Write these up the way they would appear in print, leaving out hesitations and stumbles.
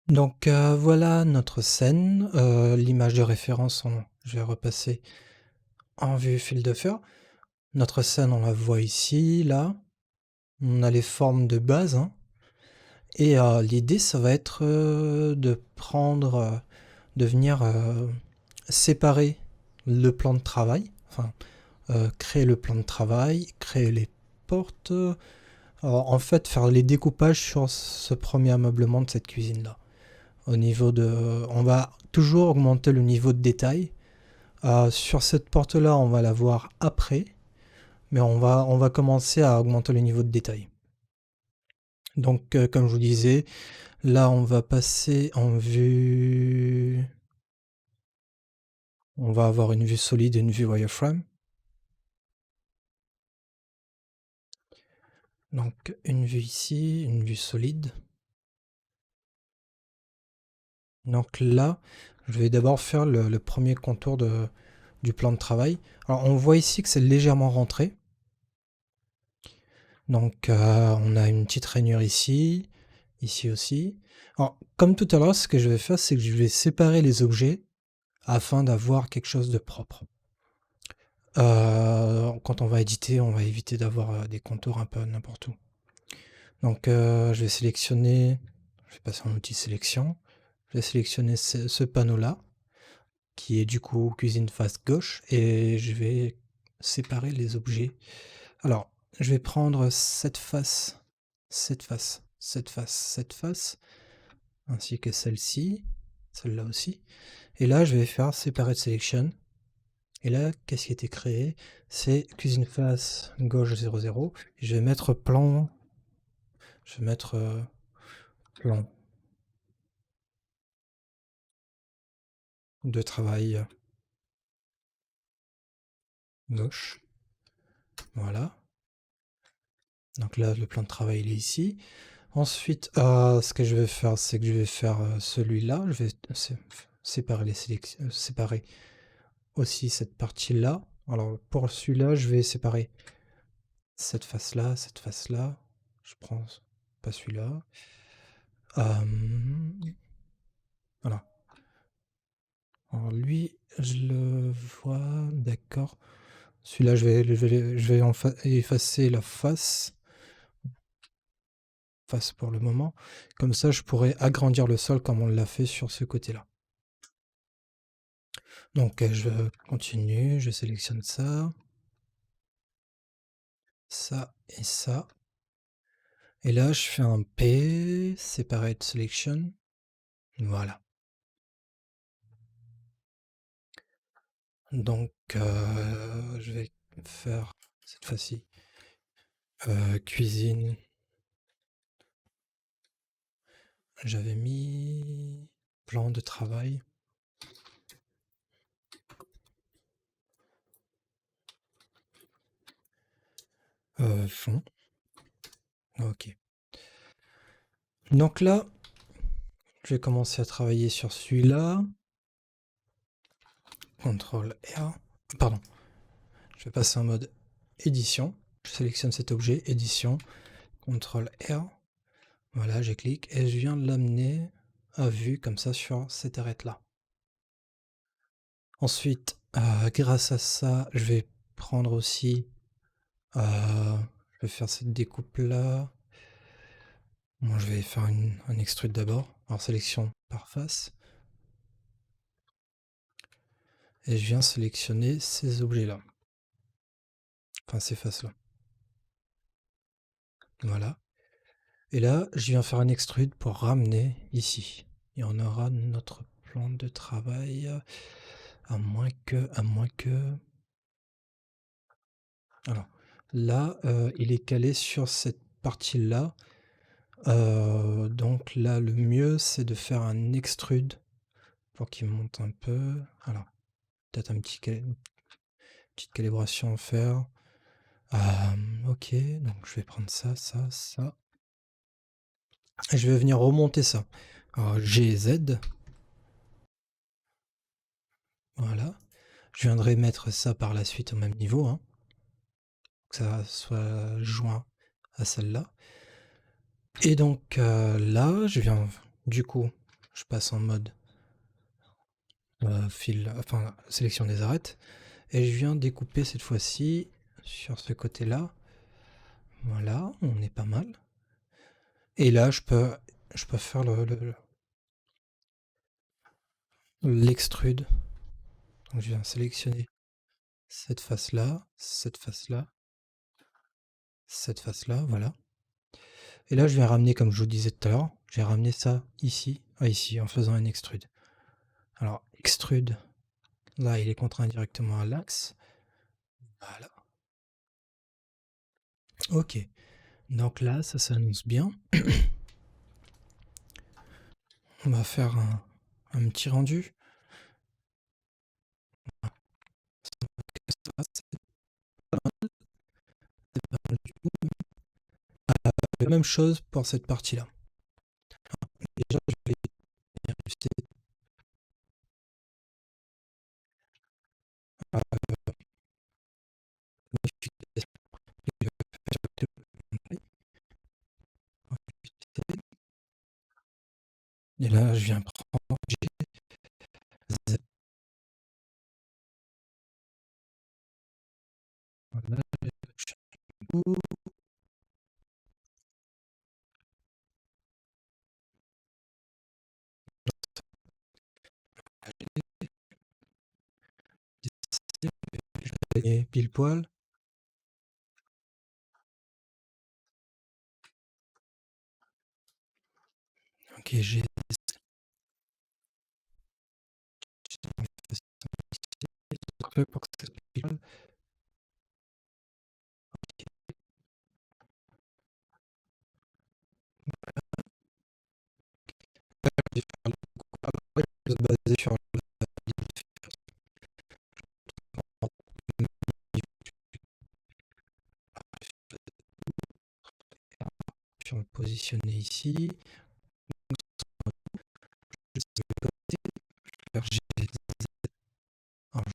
Donc voilà notre scène, l'image de référence, je vais repasser en vue fil de fer. Notre scène, on la voit ici, là. On a les formes de base, hein. Et l'idée, ça va être de prendre, de venir séparer le plan de travail, enfin créer le plan de travail, créer les portes, en fait faire les découpages sur ce premier ameublement de cette cuisine-là. Au niveau de, on va toujours augmenter le niveau de détail. Sur cette porte-là, on va la voir après, mais on va commencer à augmenter le niveau de détail. Donc, comme je vous disais, là, on va passer en vue. On va avoir une vue solide et une vue wireframe. Donc, une vue ici, une vue solide. Donc là, je vais d'abord faire le premier contour du plan de travail. Alors, on voit ici que c'est légèrement rentré. Donc, on a une petite rainure ici, ici aussi. Alors, comme tout à l'heure, ce que je vais faire, c'est que je vais séparer les objets afin d'avoir quelque chose de propre. Quand on va éditer, on va éviter d'avoir des contours un peu n'importe où. Donc, je vais sélectionner, je vais passer en outil sélection. Je vais sélectionner ce panneau-là, qui est du coup cuisine face gauche, et je vais séparer les objets. Alors, je vais prendre cette face, cette face, cette face, cette face, ainsi que celle-ci, celle-là aussi. Et là, je vais faire Separate Selection. Et là, qu'est-ce qui a été créé? C'est cuisine face gauche 00. Et je vais mettre plan. Je vais mettre plan de travail gauche. Voilà. Donc là, le plan de travail, il est ici. Ensuite, ce que je vais faire, c'est que je vais faire celui-là. Je vais séparer les sélections, séparer aussi cette partie-là. Alors pour celui-là, je vais séparer cette face-là, cette face-là. Je prends pas celui-là. Voilà. Alors lui, je le vois, d'accord. Celui-là, je vais effacer la face pour le moment. Comme ça, je pourrais agrandir le sol comme on l'a fait sur ce côté-là. Donc je continue, je sélectionne ça, ça et ça. Et là, je fais un P, Separate Selection. Voilà. Donc, je vais faire cette fois-ci cuisine. J'avais mis plan de travail. Fond. Ok. Donc là, je vais commencer à travailler sur celui-là. CTRL R. Pardon. Je vais passer en mode édition. Je sélectionne cet objet, édition. CTRL R. Voilà, je clique et je viens de l'amener à vue comme ça sur cette arête-là. Ensuite, grâce à ça, je vais prendre aussi, je vais faire cette découpe-là. Moi, je vais faire un extrude d'abord. Alors, sélection par face. Et je viens sélectionner ces objets-là. Enfin, ces faces-là. Voilà. Et là, je viens faire un extrude pour ramener ici. Et on aura notre plan de travail, à moins que... Alors, là, il est calé sur cette partie-là. Donc là, le mieux, c'est de faire un extrude pour qu'il monte un peu. Alors, peut-être une petite calibration à faire. Ok, donc je vais prendre ça, ça, ça. Et je vais venir remonter ça. Alors, G, Z. Voilà. Je viendrai mettre ça par la suite au même niveau, hein, que ça soit joint à celle-là. Et donc là, je viens du coup je passe en mode enfin sélection des arêtes, et je viens découper cette fois-ci sur ce côté-là. Voilà, on est pas mal. Et là, je peux faire l'extrude. Donc je viens sélectionner cette face-là, cette face-là, cette face-là, voilà. Et là, je viens ramener, comme je vous disais tout à l'heure, je vais ramener ça ici, ici, en faisant un extrude. Alors, extrude, là, il est contraint directement à l'axe. Voilà. Ok. Donc là, ça s'annonce bien. On va faire un petit rendu. La même chose pour cette partie-là. Déjà, je vais vérifier et là, je viens prendre GZ. Voilà, et pile poil. Ok, j'ai fait pour que ça soit pile poil. Je vais faire après, je vais se baser sur le positionner ici. Faire GZ. Alors,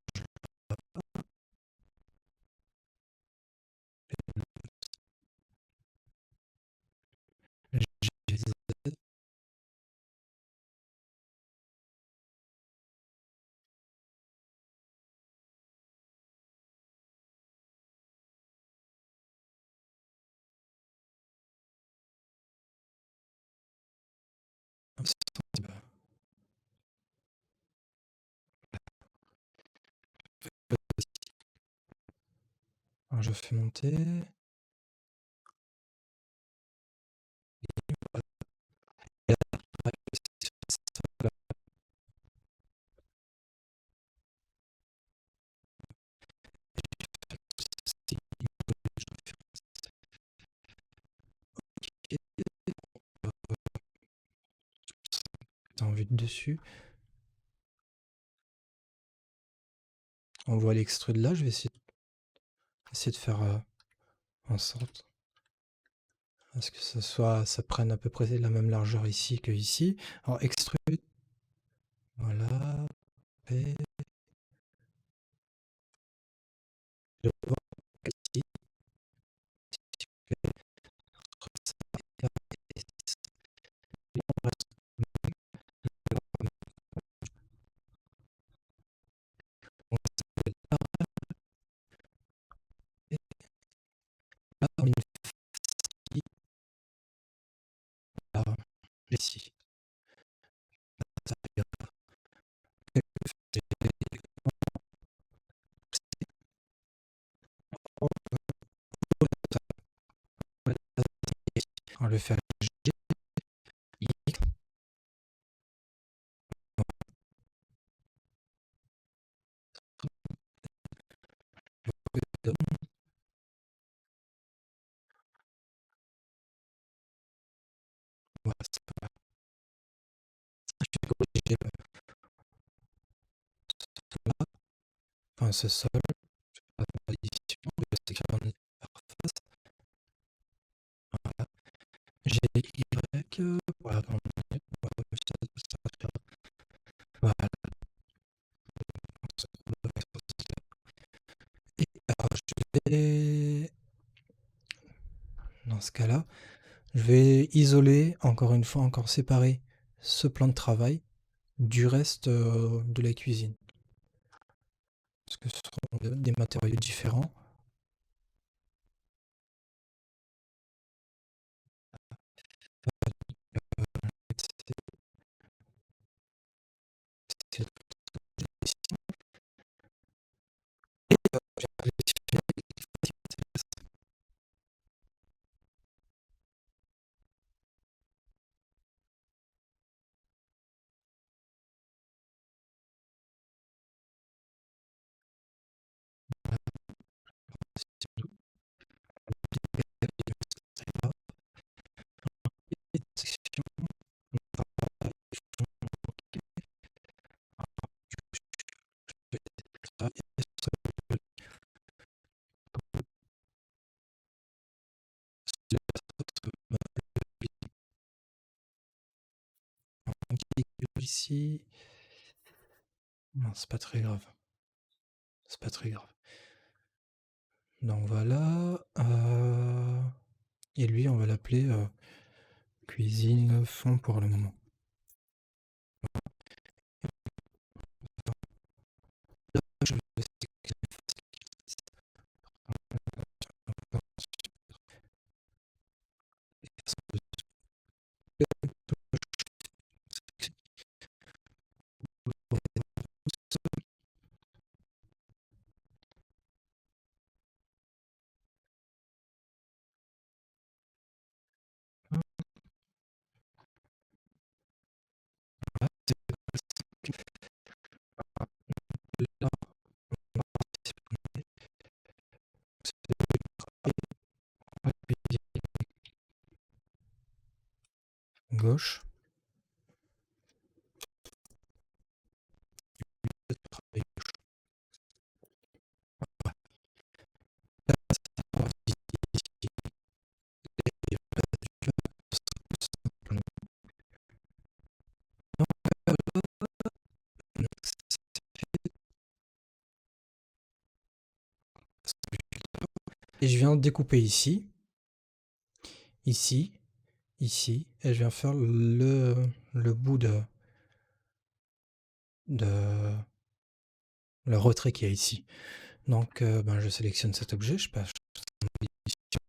GZ. Alors, je fais monter. En vue de dessus. On voit l'extrude là, je vais essayer de faire en sorte à ce que ça prenne à peu près la même largeur ici que ici. Alors extrude, voilà, et je vais voir ici, là, on est là, ici. On va le faire G, Y, voilà, c'est pas mal. Je vais corriger là, enfin ce sol, la position, je vais écrire en interface. Voilà. G, Y, voilà, voilà. Et alors, je vais, dans ce cas-là, je vais isoler, encore une fois, encore séparer ce plan de travail du reste de la cuisine. Parce que ce sont des matériaux différents. C'est- Ici, non, c'est pas très grave. C'est pas très grave. Donc voilà. Et lui, on va l'appeler cuisine fond pour le moment. Je vais gauche. Et je viens découper ici, ici, ici, et je viens faire le bout de le retrait qu'il y a ici. Donc ben, je sélectionne cet objet, je passe sur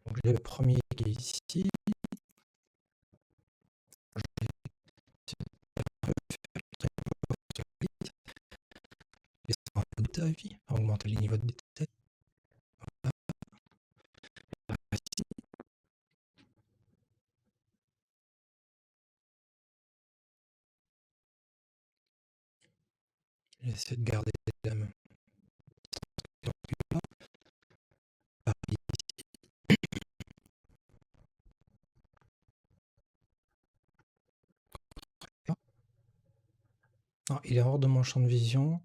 donc j'ai le premier qui est ici. Un peu de détail, augmenter les niveaux de détail. J'essaie de garder la même. Non, il est hors de mon champ de vision.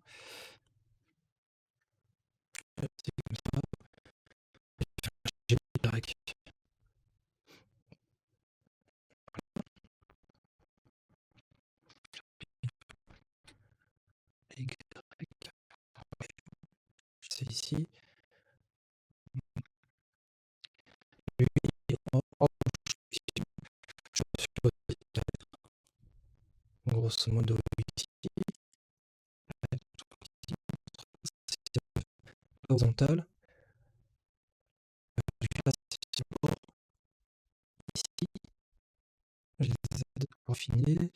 J'ai Y. C'est ici. Lui, grosso modo ici. Horizontal. Ici. Je les aide pour affiner.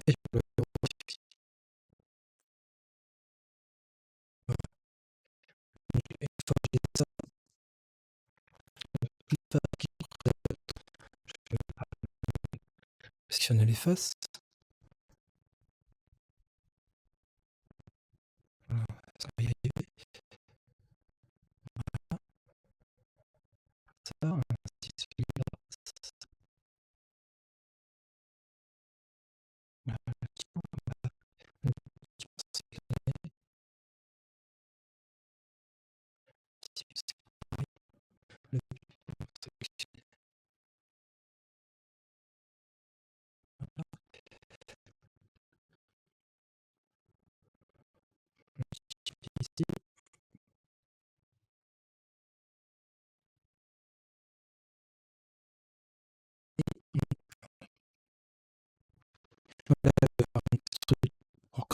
Et je le une fois que j'ai ça, je vais sélectionner les faces. Voilà, ça va y arriver. Ça, ainsi de suite.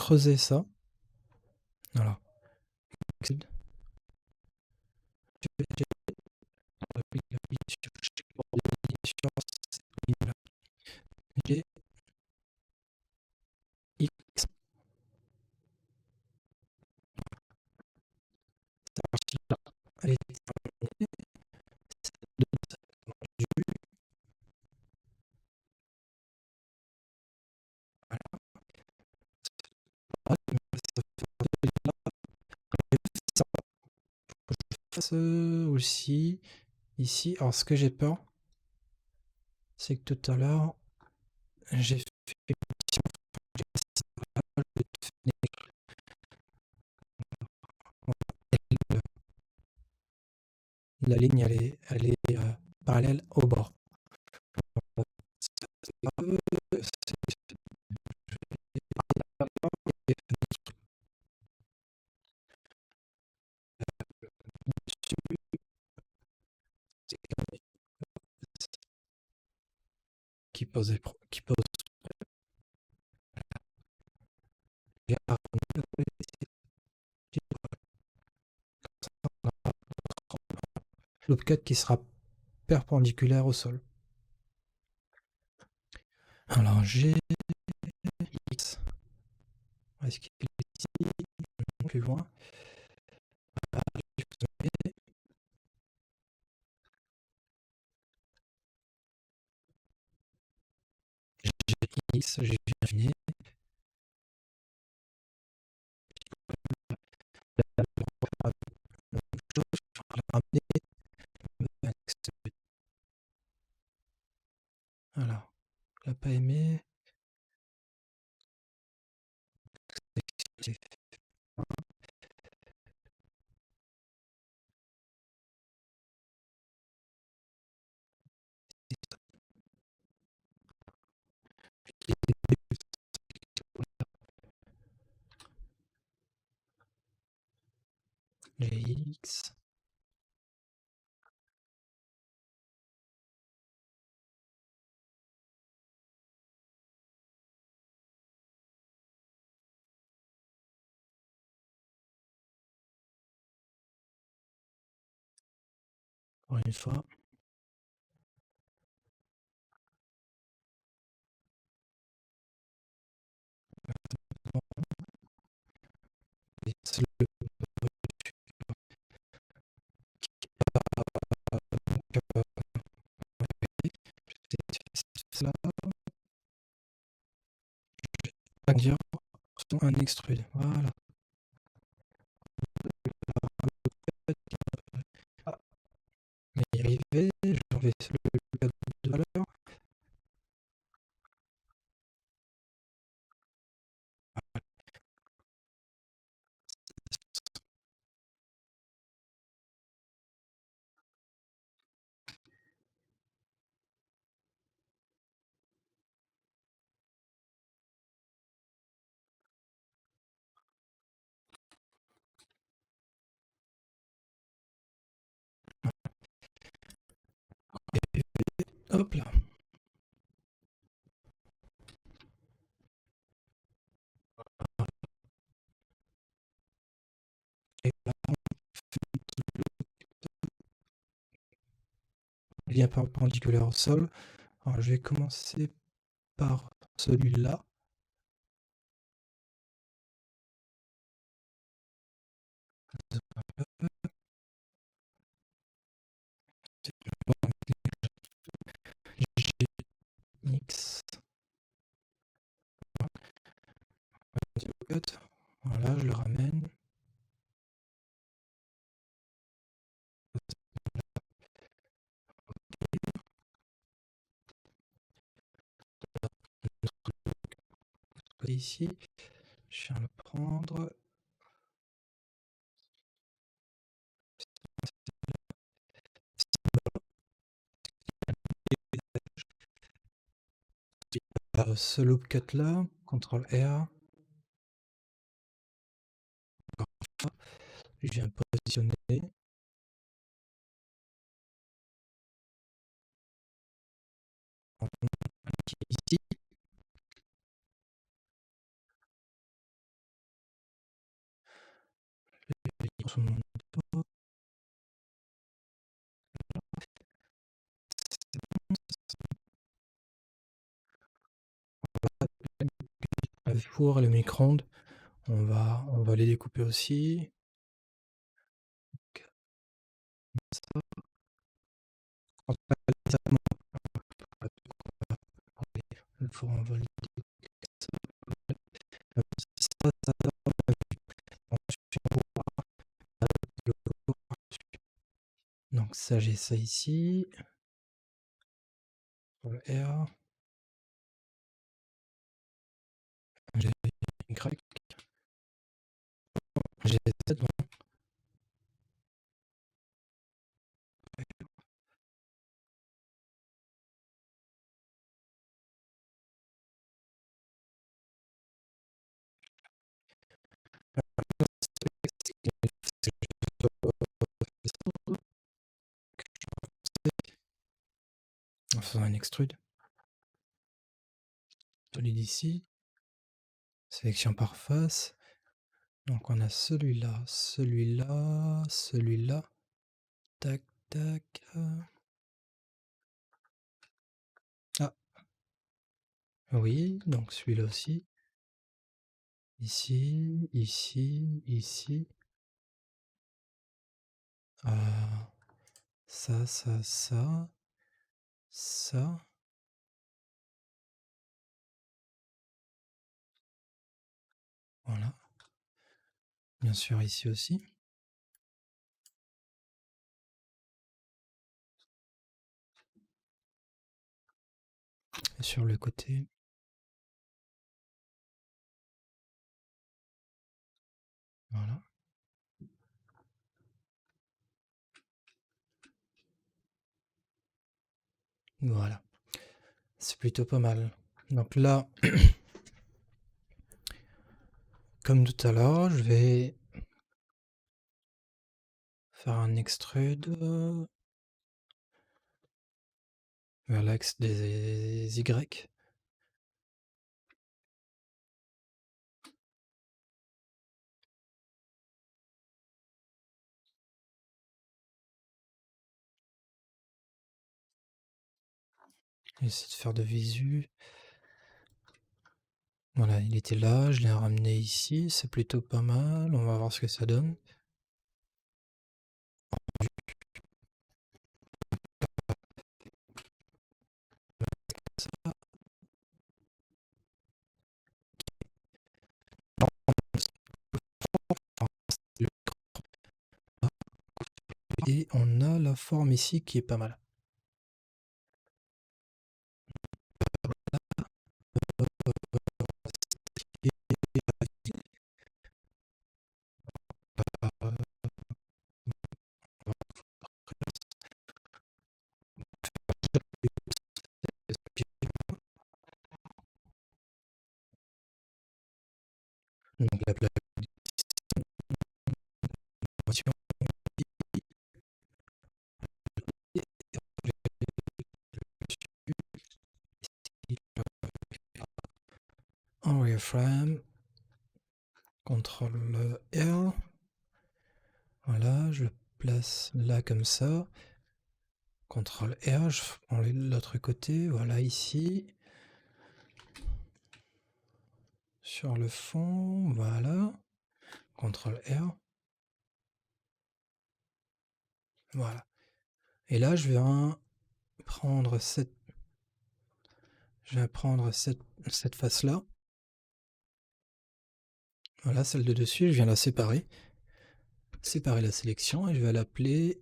creuser ça. Voilà. Je vais appuyer sur cette ligne-là. J'ai X. Cette partie-là, elle est terminée. Aussi ici. Alors ce que j'ai peur, c'est que tout à l'heure, j'ai fait la ligne, elle est parallèle au bord. Qui pose l'objet qui sera perpendiculaire au sol. Alors j'ai X. Est-ce qu'il est ici? Plus loin. J'ai X, j'ai deviné. Voilà. Il n'a pas aimé. J'ai X. Encore une fois. C'est là. Dire un extrude. Voilà. Ah, mais y arriver, j'en vais le cadre de valeur. Hop là. Et là, lien perpendiculaire au sol. Alors je vais commencer par celui-là. X. Voilà, je le ramène. Ici, je viens le prendre. Ce loop cut là, CTRL R. Je viens positionner. Ici. grosso modo. Le four et le micro-ondes, on va les découper aussi. Le four, on va le donc ça, j'ai ça ici. Pour le R. J'ai Y. J'ai Z. Donc. En faisant un extrude. Solide ici. Sélection par face. Donc on a celui-là, celui-là, celui-là. Tac, tac. Ah. Oui, donc celui-là aussi. Ici, ici, ici. Ça, ça, ça. Ça. Voilà. Bien sûr, ici aussi. Et sur le côté. Voilà. Voilà. C'est plutôt pas mal. Donc là, comme tout à l'heure, je vais faire un extrude vers l'axe des Y. Essayer de faire de visu. Voilà, il était là, je l'ai ramené ici, c'est plutôt pas mal, on va voir ce que ça donne. Et on a la forme ici qui est pas mal. Donc la plaque en wireframe, CTRL R, voilà, je le place là comme ça, CTRL R, je prends l'autre côté, voilà ici, sur le fond, voilà, CTRL R, voilà. Et là, je vais prendre cette face-là. Voilà, celle de dessus, je viens la séparer. Séparer la sélection et je vais l'appeler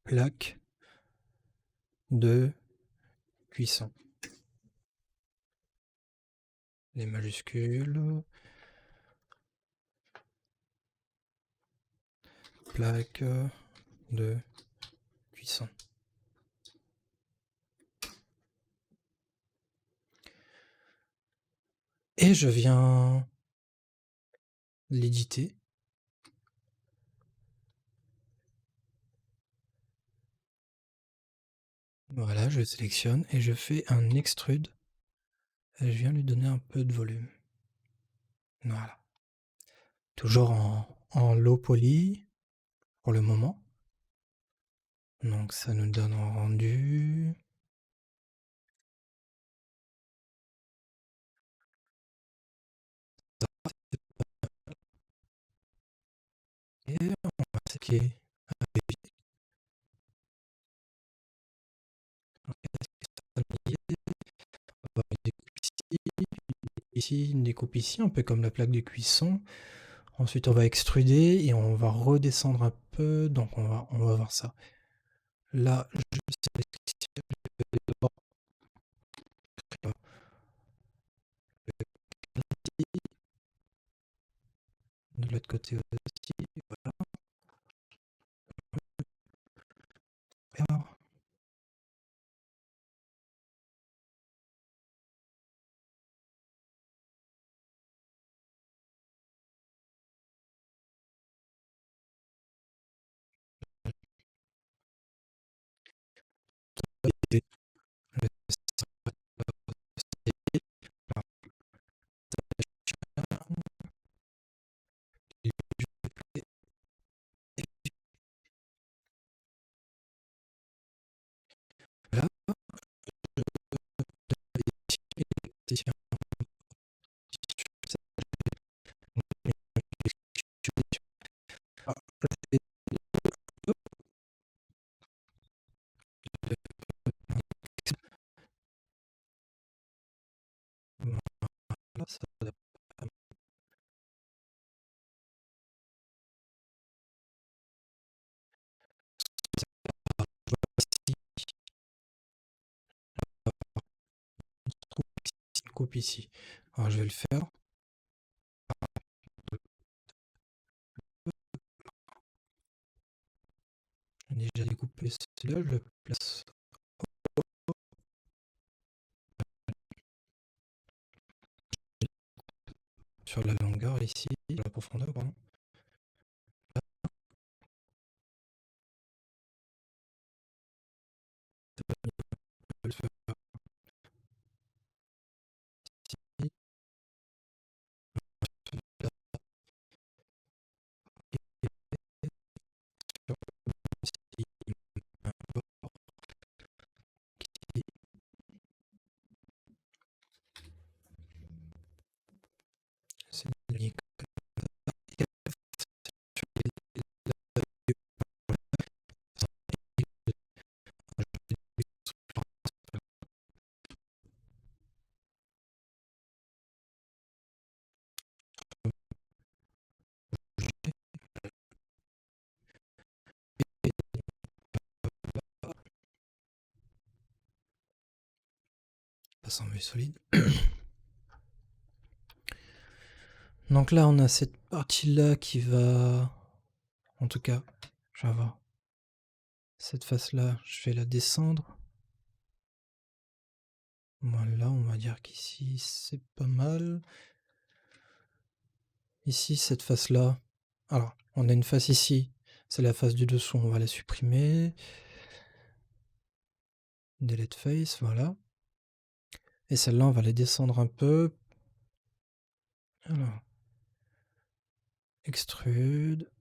plaque de cuisson. Les majuscules. Plaque de cuisson. Et je viens l'éditer. Voilà, je sélectionne et je fais un extrude. Et je viens lui donner un peu de volume. Voilà. Toujours en en low poly pour le moment. Donc ça nous donne un rendu. Et on va attaquer ici, une découpe ici, un peu comme la plaque de cuisson. Ensuite, on va extruder et on va redescendre un peu. Donc, on va voir ça. Là, je sélectionne le bord de l'autre côté aussi. Voilà. Et le là, ça va une coupe ici. Alors, je vais le faire. J'ai déjà découpé celui-là, je le place sur la longueur ici, la profondeur, pardon. Je vais le faire ici, là, sur ici, un bord ici. C'est une passe en vue solide. Donc là, on a cette partie-là qui va... En tout cas, je vais avoir cette face-là, je vais la descendre. Voilà, on va dire qu'ici, c'est pas mal. Ici, cette face-là... Alors, on a une face ici, c'est la face du dessous, on va la supprimer. Delete face, voilà. Et celle-là, on va les descendre un peu. Alors, extrude.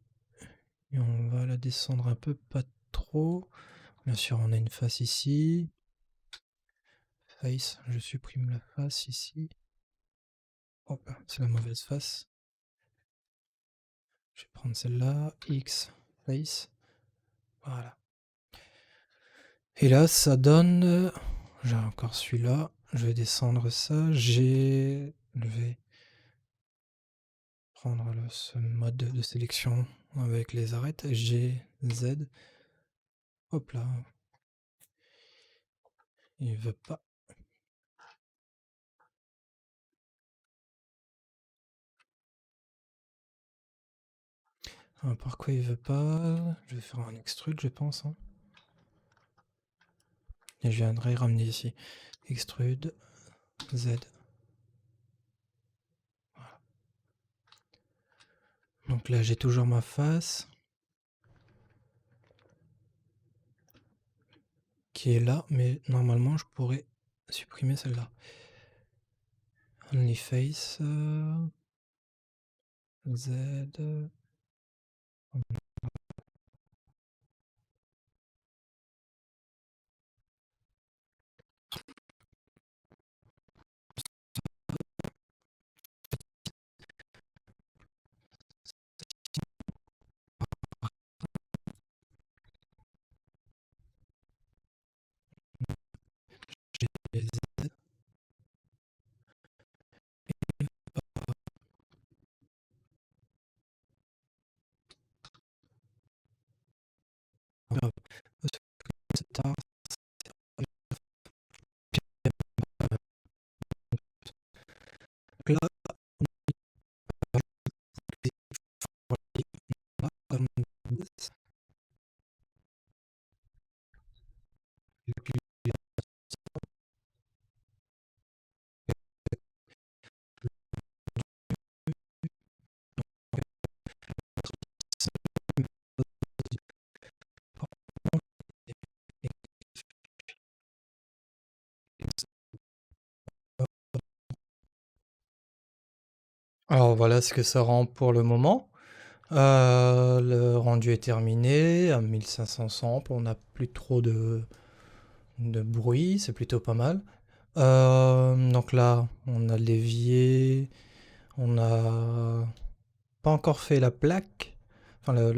Et on va la descendre un peu, pas trop. Bien sûr, on a une face ici. Face, je supprime la face ici. Hop, c'est la mauvaise face. Je vais prendre celle-là. X, face. Voilà. Et là, ça donne... J'ai encore celui-là. Je vais descendre ça. Je vais prendre ce mode de sélection avec les arêtes. G, Z. Hop là. Il veut pas. Ah, pourquoi il veut pas? Je vais faire un extrude, je pense. Hein. Et je viendrai ramener ici. Extrude, Z. Voilà. Donc là, j'ai toujours ma face. Qui est là, mais normalement, je pourrais supprimer celle-là. Only face. Z. Alors voilà ce que ça rend pour le moment. Le rendu est terminé à 1500 samples, on n'a plus trop de bruit, c'est plutôt pas mal. Donc là, on a l'évier, on a pas encore fait la plaque, enfin les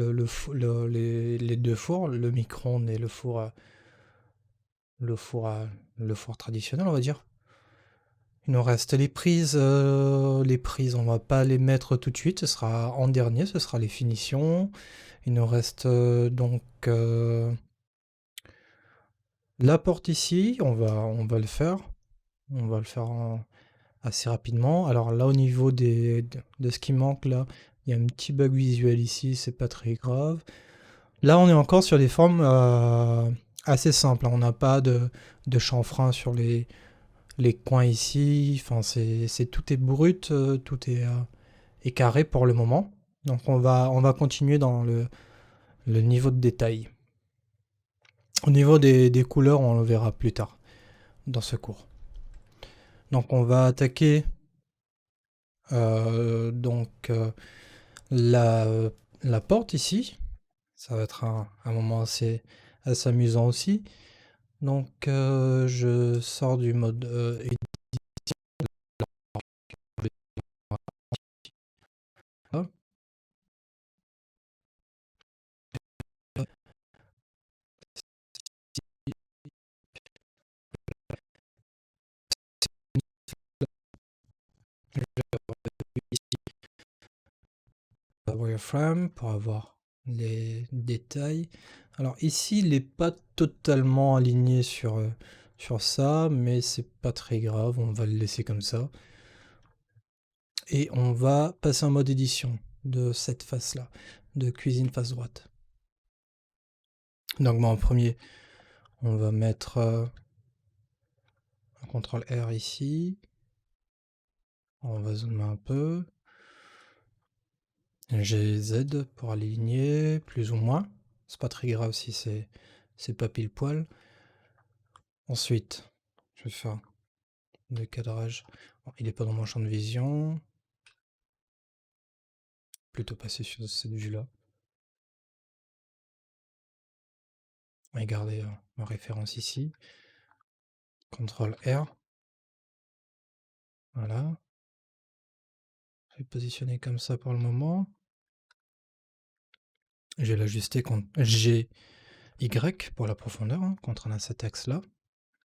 deux fours, le micro-ondes et le four, le four traditionnel, on va dire. Il nous reste les prises. Les prises, on va pas les mettre tout de suite. Ce sera en dernier, ce sera les finitions. Il nous reste donc la porte ici. On va le faire. On va le faire assez rapidement. Alors là, au niveau de ce qui manque, là, il y a un petit bug visuel ici. C'est pas très grave. Là, on est encore sur des formes assez simples, hein. On n'a pas de chanfrein sur les coins ici. Enfin, tout est brut, tout est carré pour le moment. Donc on va continuer dans le niveau de détail. Au niveau des couleurs, on le verra plus tard dans ce cours. Donc on va attaquer la, la porte ici. Ça va être un moment assez amusant aussi. Donc je sors du mode wireframe pour avoir les détails. Alors ici, il n'est pas totalement aligné sur ça, mais c'est pas très grave, on va le laisser comme ça. Et on va passer en mode édition de cette face-là, de cuisine face droite. Donc en premier, on va mettre un CTRL R ici. On va zoomer un peu. GZ pour aligner, plus ou moins. C'est pas très grave si c'est pas pile poil. Ensuite, je vais faire le cadrage. Bon, il n'est pas dans mon champ de vision. Plutôt passer sur cette vue-là. On va garder ma référence ici. CTRL R. Voilà. Je vais positionner comme ça pour le moment. Je vais l'ajuster contre GY pour la profondeur, hein, contre cet axe-là.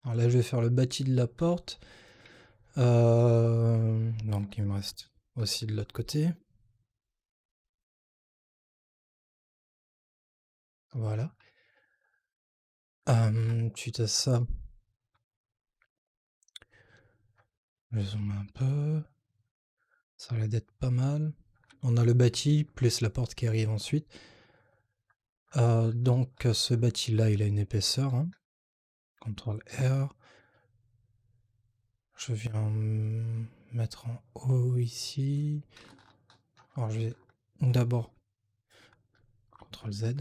Alors là, je vais faire le bâti de la porte. Donc il me reste aussi de l'autre côté. Voilà. Suite à ça, je zoome un peu. Ça a l'air d'être pas mal. On a le bâti, plus la porte qui arrive ensuite. Donc ce bâti-là, il a une épaisseur. Hein. CTRL R. Je viens mettre en haut ici. Alors je vais d'abord CTRL Z.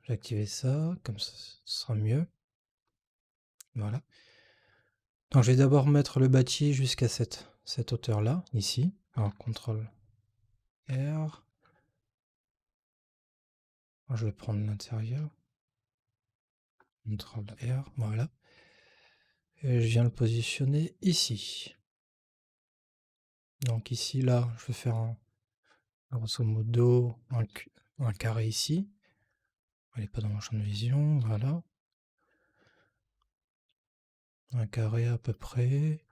J'activer ça, comme ça ce sera mieux. Voilà. Donc je vais d'abord mettre le bâti jusqu'à cette hauteur-là, ici. Alors CTRL R. Je vais prendre l'intérieur. CTRL R, voilà. Et je viens le positionner ici. Donc ici, là, je vais faire grosso modo un carré ici. Elle n'est pas dans mon champ de vision, voilà. Un carré à peu près.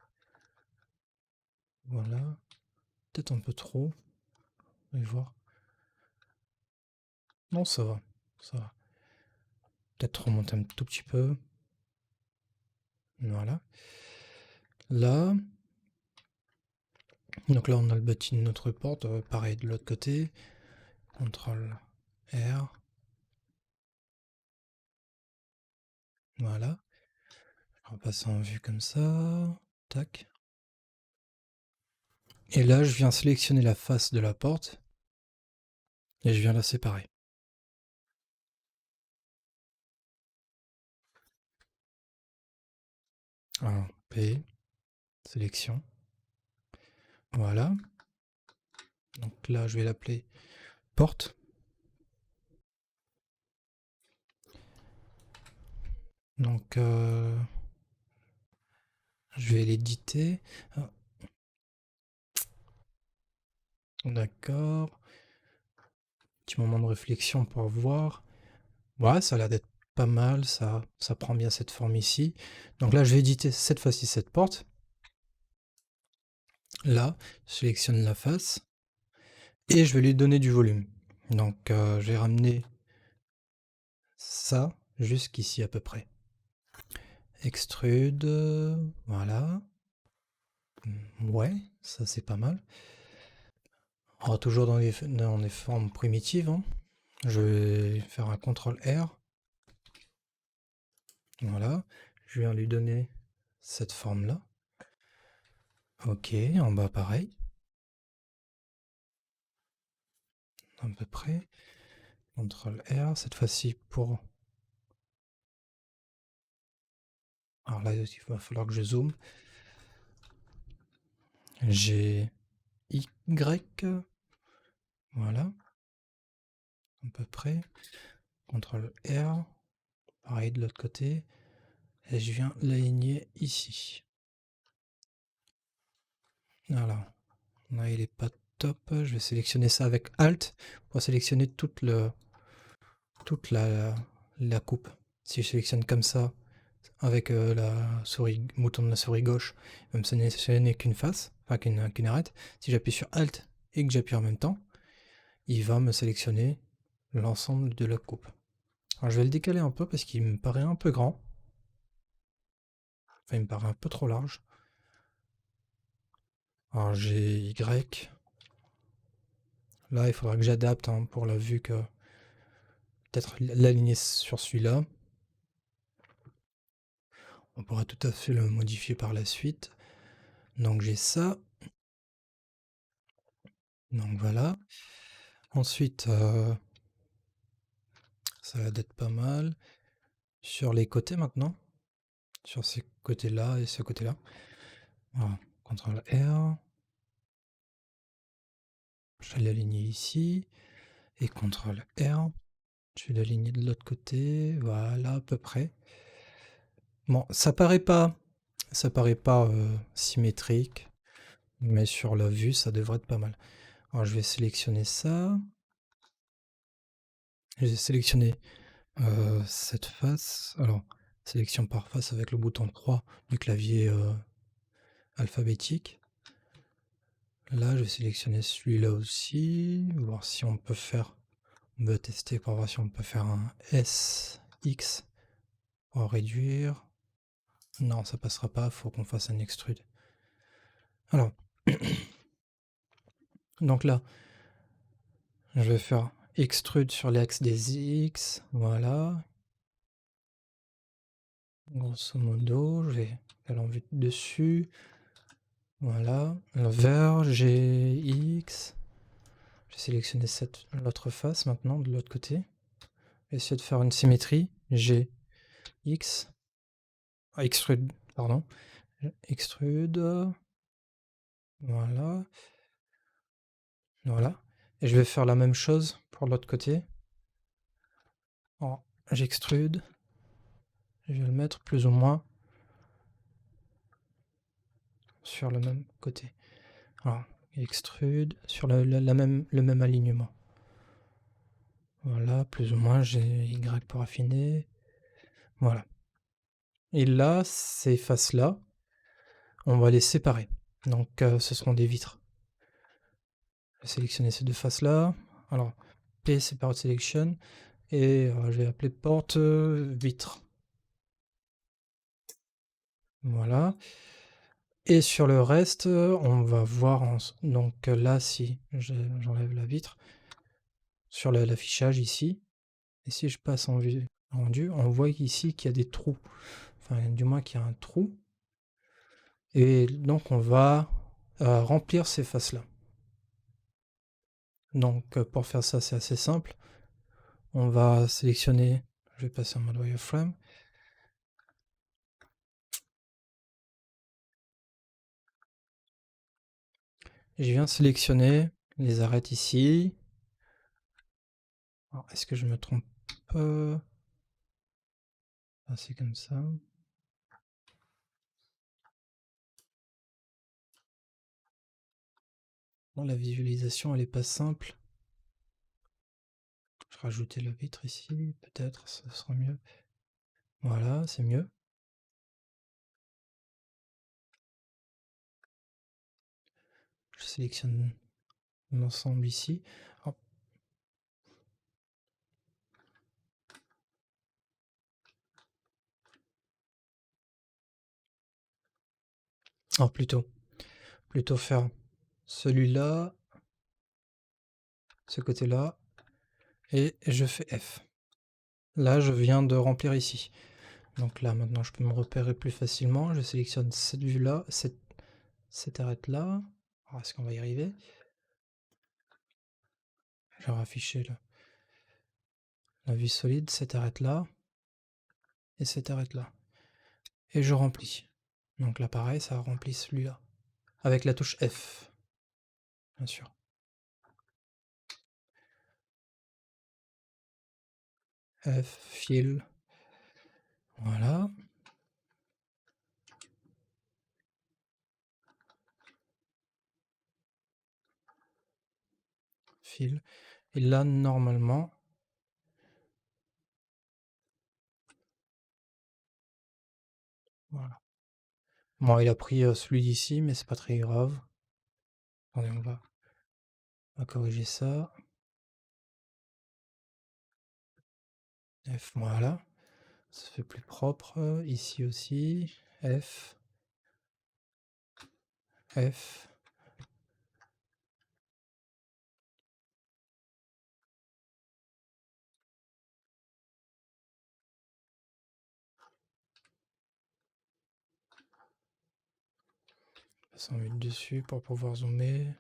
Voilà. Peut-être un peu trop. On va voir. Non, ça va. Ça va. Peut-être remonter un tout petit peu. Voilà. Là. Donc là, on a le bâti de notre porte. Pareil de l'autre côté. CTRL R. Voilà. On va passer en vue comme ça. Tac. Et là, je viens sélectionner la face de la porte. Et je viens la séparer. Alors, P. Sélection. Voilà. Donc là, je vais l'appeler porte. Donc, je vais l'éditer. Ah. D'accord. Petit moment de réflexion pour voir. Ouais, ça a l'air d'être pas mal. Ça prend bien cette forme ici. Donc là, je vais éditer cette fois-ci cette porte. Là, je sélectionne la face. Et je vais lui donner du volume. Donc, je vais ramener ça jusqu'ici à peu près. Extrude, voilà. Ouais, ça c'est pas mal. Alors, toujours dans les formes primitives. Hein. Je vais faire un CTRL R. Voilà. Je viens lui donner cette forme-là. Ok, en bas pareil. À peu près. CTRL R, cette fois-ci pour... Alors là, il va falloir que je zoome. J'ai Y. Voilà. À peu près. CTRL R. Pareil de l'autre côté. Et je viens l'aligner ici. Voilà. Là, il est pas top. Je vais sélectionner ça avec Alt pour sélectionner toute la coupe. Si je sélectionne comme ça, avec la souris, bouton de la souris gauche, il va me sélectionner qu'une face, enfin qu'une arête. Si j'appuie sur Alt et que j'appuie en même temps, il va me sélectionner l'ensemble de la coupe. Alors je vais le décaler un peu parce qu'il me paraît un peu grand. Enfin, il me paraît un peu trop large. Alors j'ai Y. Là, il faudra que j'adapte hein, pour la vue que... Peut-être l'aligner sur celui-là. On pourra tout à fait le modifier par la suite. Donc j'ai ça. Donc voilà. Ensuite, ça va être pas mal. Sur les côtés maintenant. Sur ces côtés-là et ce côté-là. Voilà. CTRL R. Je vais l'aligner ici. Et CTRL R. Je vais l'aligner de l'autre côté. Voilà, à peu près. Bon, ça paraît pas symétrique. Mais sur la vue, ça devrait être pas mal. Alors je vais sélectionner ça. Je vais sélectionner cette face. Alors, sélection par face avec le bouton 3 du clavier alphabétique. Là, je vais sélectionner celui-là aussi. Voir si on peut faire... On va tester pour voir si on peut faire un SX pour réduire. Non, ça passera pas. Il faut qu'on fasse un extrude. Alors, donc là, je vais faire extrude sur l'axe des X. Voilà. Grosso modo, je vais aller en vue dessus. Voilà. L'envers, GX. Je vais sélectionner l'autre face maintenant, de l'autre côté. Essayer de faire une symétrie. G, X. Ah, extrude, pardon. Extrude. Voilà. Voilà. Et je vais faire la même chose pour l'autre côté. Alors, j'extrude. Je vais le mettre plus ou moins sur le même côté. Alors, extrude sur le même alignement. Voilà, plus ou moins, j'ai Y pour affiner. Voilà. Et là, ces faces-là, on va les séparer. Donc, ce seront des vitres. Je vais sélectionner ces deux faces-là. Alors, P, Separate Selection. Et je vais appeler porte vitre. Voilà. Et sur le reste, on va voir... Donc là, si j'enlève la vitre, sur l'affichage ici, et si je passe en vue rendu, on voit ici qu'il y a des trous. Enfin, du moins qu'il y a un trou. Et donc, on va remplir ces faces-là. Donc, pour faire ça, c'est assez simple. On va sélectionner... Je vais passer en mode wireframe. Je viens sélectionner les arêtes ici. Est-ce que je me trompe pas? C'est comme ça. Bon, la visualisation, elle est pas simple. Je vais rajouter la vitre ici, peut-être, ça sera mieux. Voilà, c'est mieux. Je sélectionne l'ensemble ici. Hop. Oh, plutôt faire celui-là, ce côté-là, et je fais F. Là, je viens de remplir ici. Donc là, maintenant, je peux me repérer plus facilement. Je sélectionne cette vue-là, cette arête-là. Est-ce qu'on va y arriver? Je vais afficher la vue solide, cette arête-là, et cette arête-là. Et je remplis. Donc là, pareil, ça remplit celui-là. Avec la touche F, bien sûr. F, fil. Voilà. Fil. Et là, normalement... Voilà. Bon, il a pris celui d'ici, mais c'est pas très grave. Attendez, on va corriger ça. F, voilà. Ça fait plus propre. Ici aussi. F. F. Passe en vue de dessus pour pouvoir zoomer.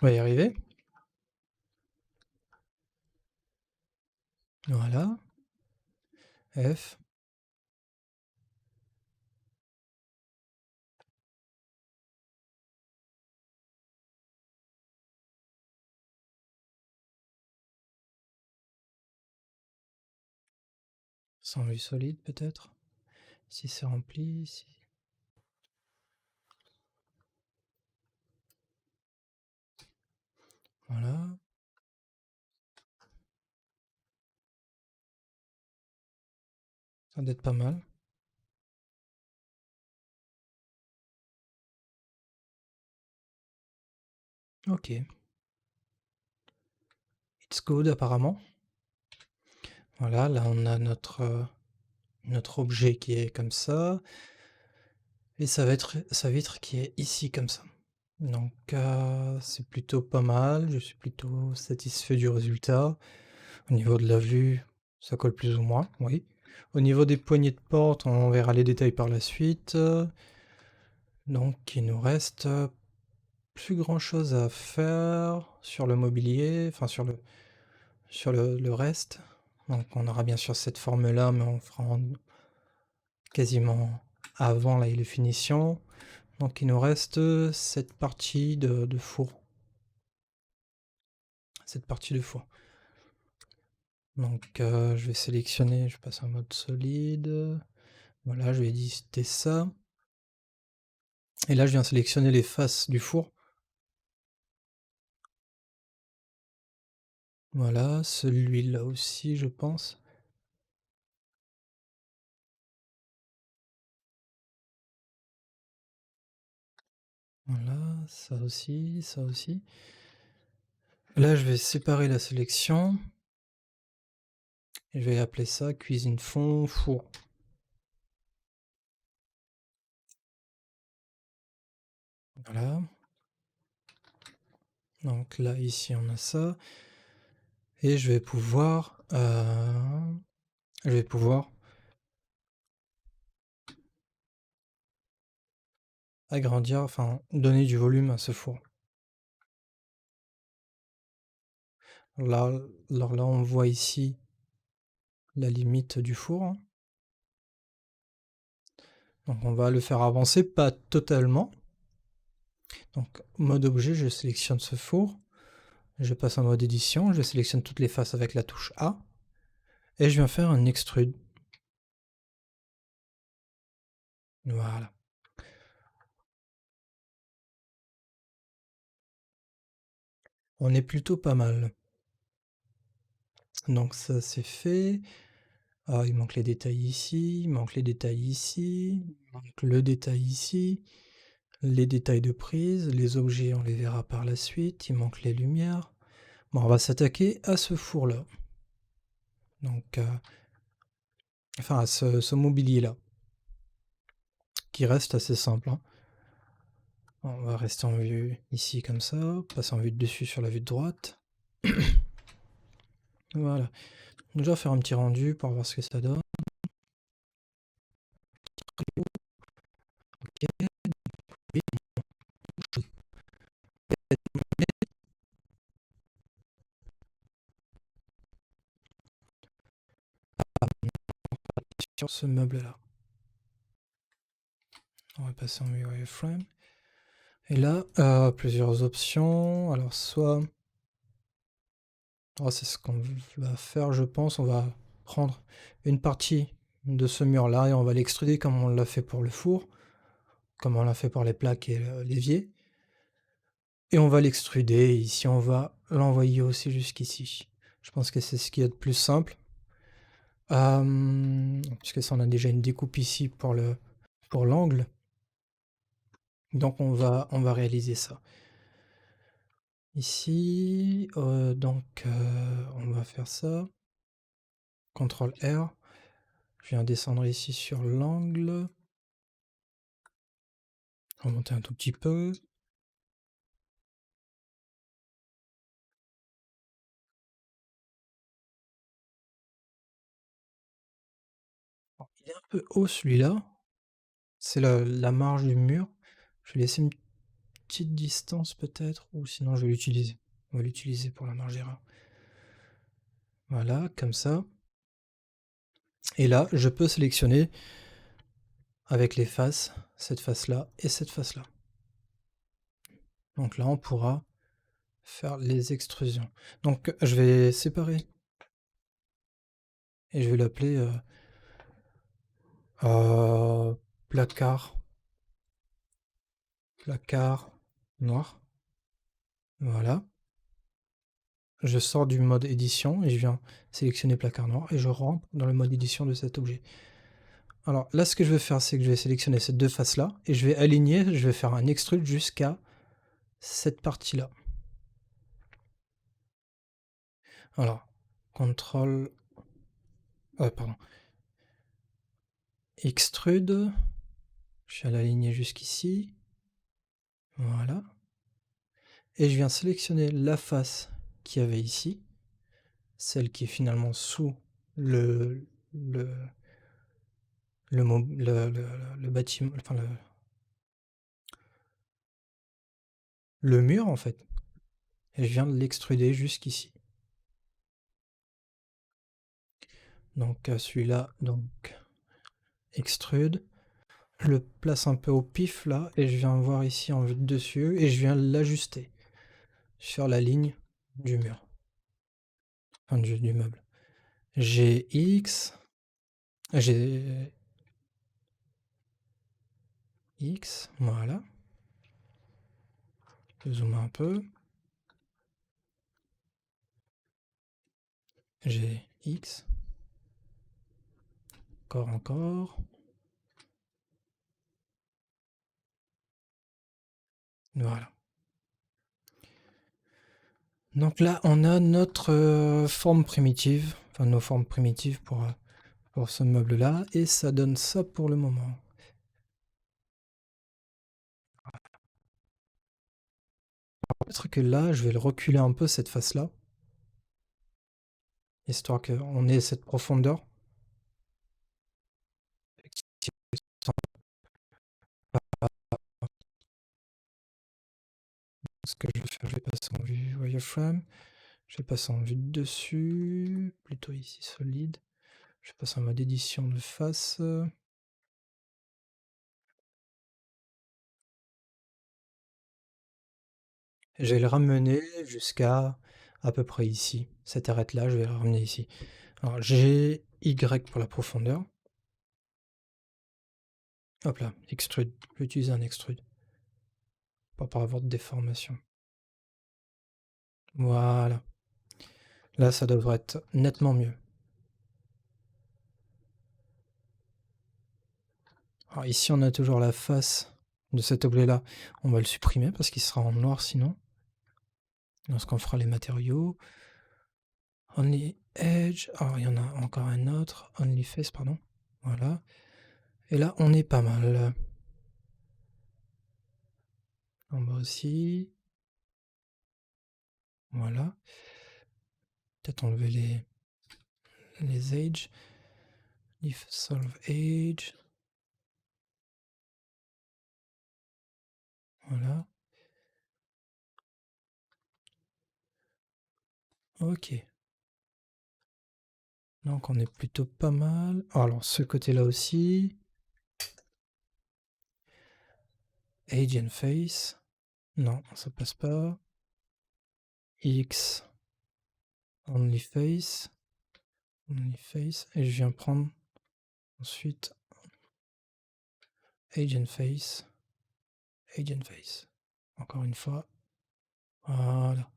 On va y arriver. Voilà. F. Sans vue solide, peut-être. Si c'est rempli, ici. Voilà. Ça doit être pas mal. Ok. It's good, apparemment. Voilà, là on a notre objet qui est comme ça. et ça va être sa vitre qui est ici comme ça. Donc c'est plutôt pas mal, je suis plutôt satisfait du résultat. Au niveau de la vue, ça colle plus ou moins, oui. Au niveau des poignées de porte, on verra les détails par la suite. Donc il nous reste plus grand chose à faire sur le mobilier, enfin sur le reste. Donc on aura bien sûr cette forme là, mais on fera quasiment avant les finitions. Donc il nous reste cette partie de four. Cette partie de four. Donc je vais sélectionner, je passe en mode solide. Voilà, je vais éditer ça. Et là je viens sélectionner les faces du four. Voilà, celui-là aussi je pense. Voilà, ça aussi, ça aussi. Là je vais séparer la sélection. Et je vais appeler ça cuisine fond four. Voilà. Donc là ici on a ça. Et je vais pouvoir agrandir, enfin donner du volume à ce four. Là, alors là on voit ici la limite du four, hein. Donc on va le faire avancer, pas totalement. Donc mode objet, je sélectionne ce four, je passe en mode édition, je sélectionne toutes les faces avec la touche A, et je viens faire un extrude. Voilà. On est plutôt pas mal. Donc ça c'est fait. Ah, il manque les détails ici, il manque les détails ici, il manque le détail ici, les détails de prise, les objets on les verra par la suite, il manque les lumières. Bon, on va s'attaquer à ce four-là. Donc, enfin à ce mobilier-là, qui reste assez simple, hein. On va rester en vue ici comme ça, passer en vue de dessus sur la vue de droite. Voilà. Déjà faire un petit rendu pour voir ce que ça donne. Ok. Sur ce meuble-là. On va passer en vue wireframe. Et là, plusieurs options. Alors soit... Oh, c'est ce qu'on va faire, je pense. On va prendre une partie de ce mur-là et on va l'extruder comme on l'a fait pour le four, comme on l'a fait pour les plaques et l'évier. Et on va l'extruder. Ici, on va l'envoyer aussi jusqu'ici. Je pense que c'est ce qui est de plus simple. Puisque ça, on a déjà une découpe ici pour l'angle. Donc on va réaliser ça. Ici, donc on va faire ça. CTRL R. Je viens descendre ici sur l'angle. Remonter un tout petit peu. Alors, il est un peu haut celui-là. C'est la marge du mur. Je vais laisser une petite distance peut-être, ou sinon je vais l'utiliser. On va l'utiliser pour la marge d'erreur. Voilà, comme ça. Et là, je peux sélectionner avec les faces, cette face-là et cette face-là. Donc là, on pourra faire les extrusions. Donc je vais séparer et je vais l'appeler placard noir. Voilà. Je sors du mode édition et je viens sélectionner placard noir et je rentre dans le mode édition de cet objet. Alors là, ce que je vais faire, c'est que je vais sélectionner ces deux faces-là et je vais aligner, je vais faire un extrude jusqu'à cette partie-là. Alors, CTRL... pardon. Extrude. Je viens l'aligner jusqu'ici. Voilà. Et je viens sélectionner la face qu'il y avait ici, celle qui est finalement sous le, le, le bâtiment, enfin le mur en fait. Et je viens de l'extruder jusqu'ici. Donc celui-là, donc extrude. Je le place un peu au pif là, et je viens voir ici en vue de dessus, et je viens l'ajuster sur la ligne du mur, enfin du meuble. J'ai X, j'ai X, voilà. Je zoome un peu. J'ai X. Encore. Voilà. Donc là, on a notre forme primitive, enfin nos formes primitives pour ce meuble-là, et ça donne ça pour le moment. Peut-être que là, je vais le reculer un peu, cette face-là, histoire qu'on ait cette profondeur. Ce que je vais faire, je vais passer en vue wireframe, je vais passer en vue de dessus, plutôt ici solide. Je vais passer en mode édition de face. Je vais le ramener jusqu'à à peu près ici. Cette arête-là, je vais le ramener ici. Alors j'ai Y pour la profondeur. Hop là, extrude. Je vais utiliser un extrude. Pas pour avoir de déformation. Voilà. Là, ça devrait être nettement mieux. Alors ici, on a toujours la face de cet objet-là. On va le supprimer parce qu'il sera en noir sinon. Lorsqu'on fera les matériaux. Only Edge. Alors, il y en a encore un autre. Only Face, pardon. Voilà. Et là, on est pas mal. En bas aussi. Voilà. Peut-être enlever les age. If solve age. Voilà. Ok. Donc on est plutôt pas mal. Alors ce côté-là aussi. Age and face. Non, ça passe pas. X. Only face. Only face. Et je viens prendre ensuite Age and face. Age and face. Encore une fois. Voilà.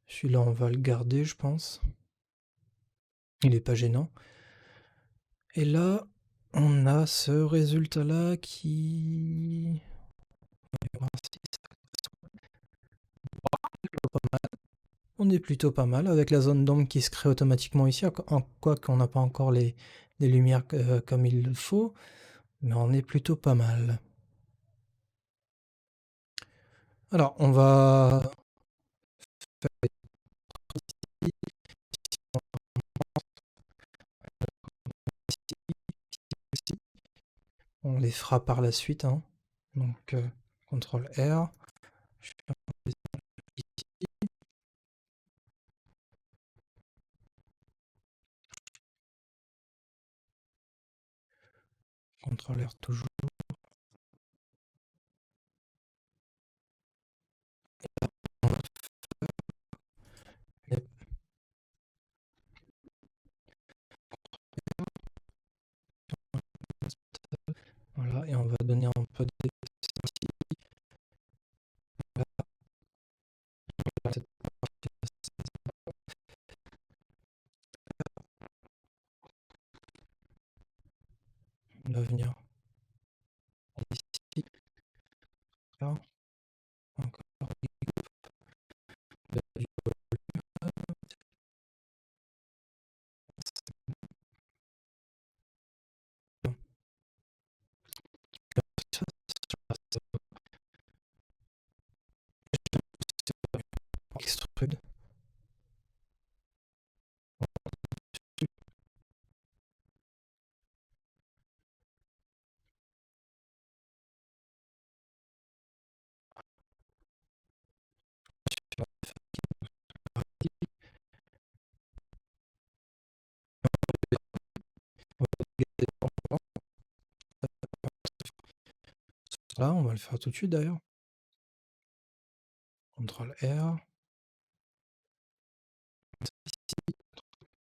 Celui-là, on va le garder, je pense. Il n'est pas gênant. Et là, on a ce résultat-là qui... On est plutôt pas mal avec la zone d'ombre qui se crée automatiquement ici, en quoi qu'on n'a pas encore les lumières comme il le faut, mais on est plutôt pas mal. Alors, on va faire ici. On les fera par la suite, hein. Donc, CTRL R. Je fais ici. CTRL R toujours. Voilà, et on va donner un peu d'espace ici. On va venir ici. Là. Encore. extrude. Là, on va le faire tout de suite d'ailleurs. CTRL R. Ici,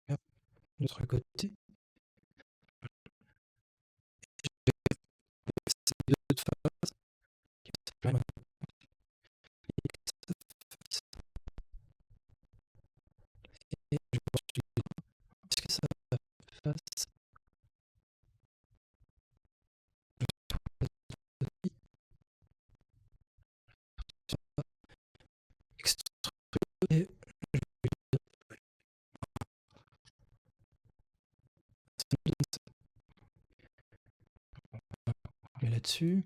de l'autre côté. Ces deux faces. Et je poursuis. Est-ce que ça fasse extruder. On met là-dessus.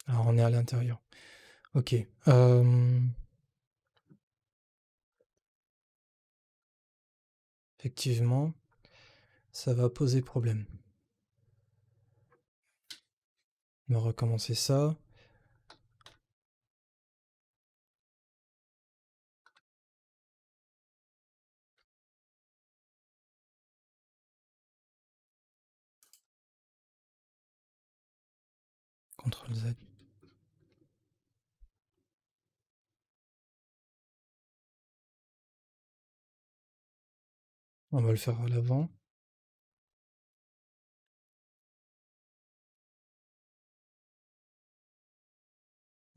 Alors on est à l'intérieur. Ok. Effectivement, ça va poser problème. On va recommencer ça. CTRL Z. On va le faire à l'avant.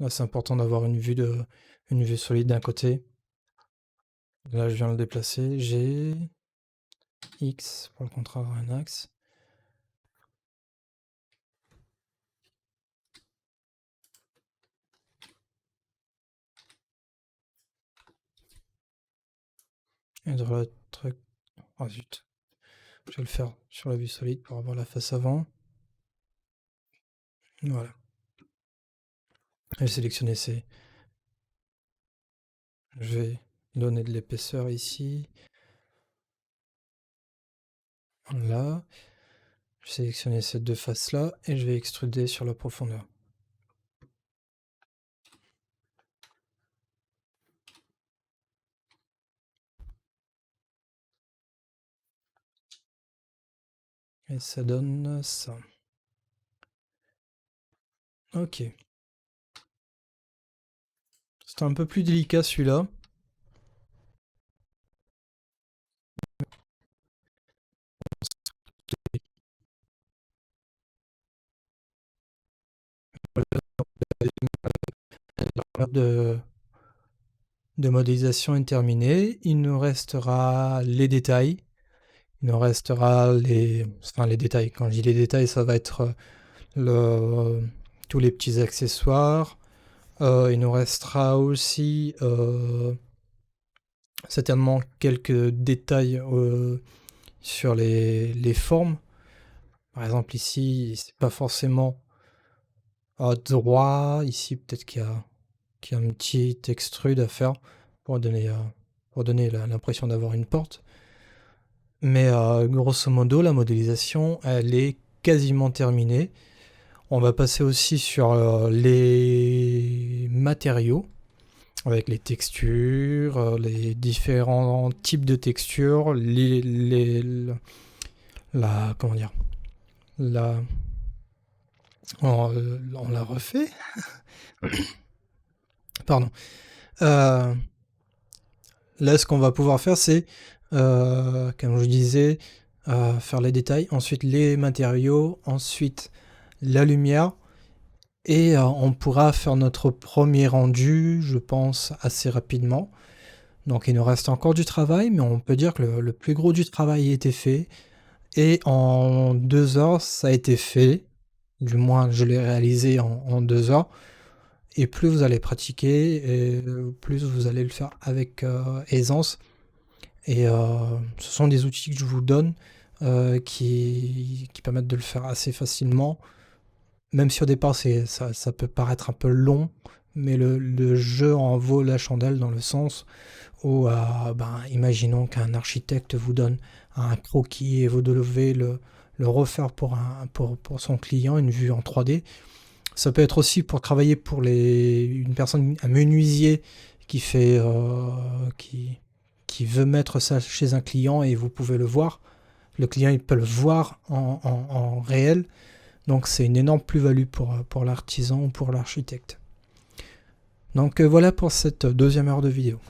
Là, c'est important d'avoir une vue solide d'un côté. Là, je viens de le déplacer. G, X pour le contraire un axe. Et de l'autre truc. Oh zut. Je vais le faire sur la vue solide pour avoir la face avant. Voilà. Je vais sélectionner ces. Je vais donner de l'épaisseur ici. Là. Je vais sélectionner ces deux faces là et je vais extruder sur la profondeur. Et ça donne ça. Ok. C'est un peu plus délicat celui-là. De modélisation est terminée. Il nous restera les détails. Il nous restera les détails. Quand je dis les détails, ça va être tous les petits accessoires. Il nous restera aussi certainement quelques détails sur les formes. Par exemple ici, c'est pas forcément droit. Ici, peut-être qu'il y a un petit extrude à faire pour donner l'impression d'avoir une porte. Mais grosso modo, la modélisation, elle est quasiment terminée. On va passer aussi sur les matériaux, avec les textures, les différents types de textures, comment dire, on la refait. Pardon. Là, ce qu'on va pouvoir faire, c'est, comme je disais, faire les détails, ensuite les matériaux, ensuite la lumière, et on pourra faire notre premier rendu, je pense, assez rapidement. Donc il nous reste encore du travail, mais on peut dire que le plus gros du travail a été fait. Et en 2 heures, ça a été fait. Du moins, je l'ai réalisé en 2 heures. Et plus vous allez pratiquer, et plus vous allez le faire avec aisance. Et ce sont des outils que je vous donne qui permettent de le faire assez facilement. Même si au départ ça peut paraître un peu long, mais le jeu en vaut la chandelle dans le sens où, imaginons qu'un architecte vous donne un croquis et vous devez le refaire pour son client, une vue en 3D. Ça peut être aussi pour travailler pour une personne, un menuisier qui fait, qui veut mettre ça chez un client et vous pouvez le voir. Le client il peut le voir en réel. Donc c'est une énorme plus-value pour l'artisan ou pour l'architecte. Donc voilà pour cette 2e heure de vidéo.